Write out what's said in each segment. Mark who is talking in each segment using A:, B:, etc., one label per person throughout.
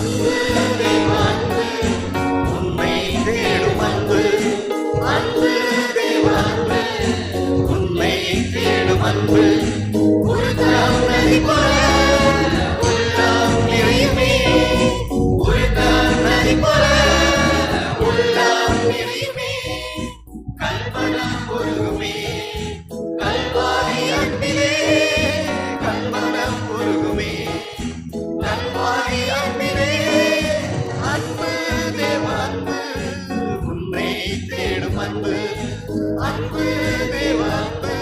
A: அன்பு தேவ அன்பு உன்னை தேடும் அன்பு அன்பு தேவ அன்பு உன்னை தேடும் அன்பு ஒரு நதி போல உள்ளம் நிறையுமே ஒரு நதி போல உள்ளம் நிறையுமே கல்மனம் உருகுமே கல்வாரி அன்பிலே கல்மனம் உருகுமே கல்வாரி அன்பிலே அன்பு தேவ அன்பு உன்னை தேடும் அன்பு அன்பு தேவ அன்பு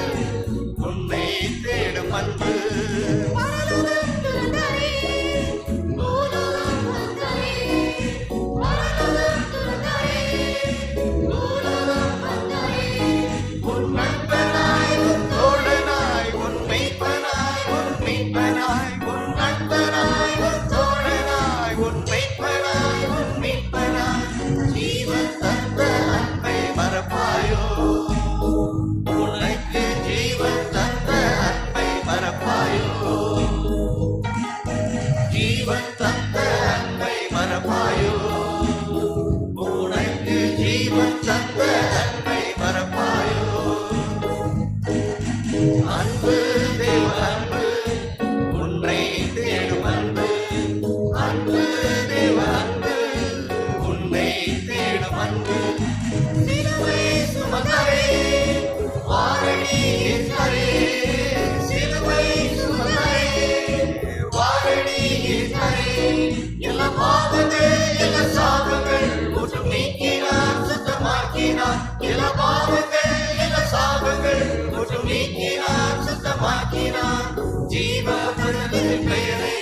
A: உன்னை தேடும் அன்பு உன் நண்பனாய் உன் தோழனாய் உன் மெய்ப்பனாய் உன் மீட்பனாய் உன் நண்பனாய் உன் தோழனாய் உன் மெய்ப்பனாய் உன் மீட்பனாய் ஜீவன் தந்த அன்பை மறப்பாயோ உனக்கு ஜீவன் தந்த அன்பை மறப்பாயோ ஜீவன் தந்த அன்பை மறப்பாயோ உனக்கு ஜீவன் தந்த அன்பை மறப்பாயோ அன்பு தேவ அன்பு உன்னை தேடும் அன்பு அன்பு தேவ அன்பு உன்னை தேடும் அன்பு சிலுவை சுமந்தரே வாரணி ஏற்றரே சிலுவை சுமந்தரே வாரணி ஏற்றரே எல்லா பாவங்கள் எல்லா சாபங்கள் முற்றும் நீக்கினார் சுத்தமாக்கினார் எல்லா பாவங்கள் எல்லா சாபங்கள் முற்றும் நீக்கினார் சுத்தமாக்கினார் ஜீவ பெயரை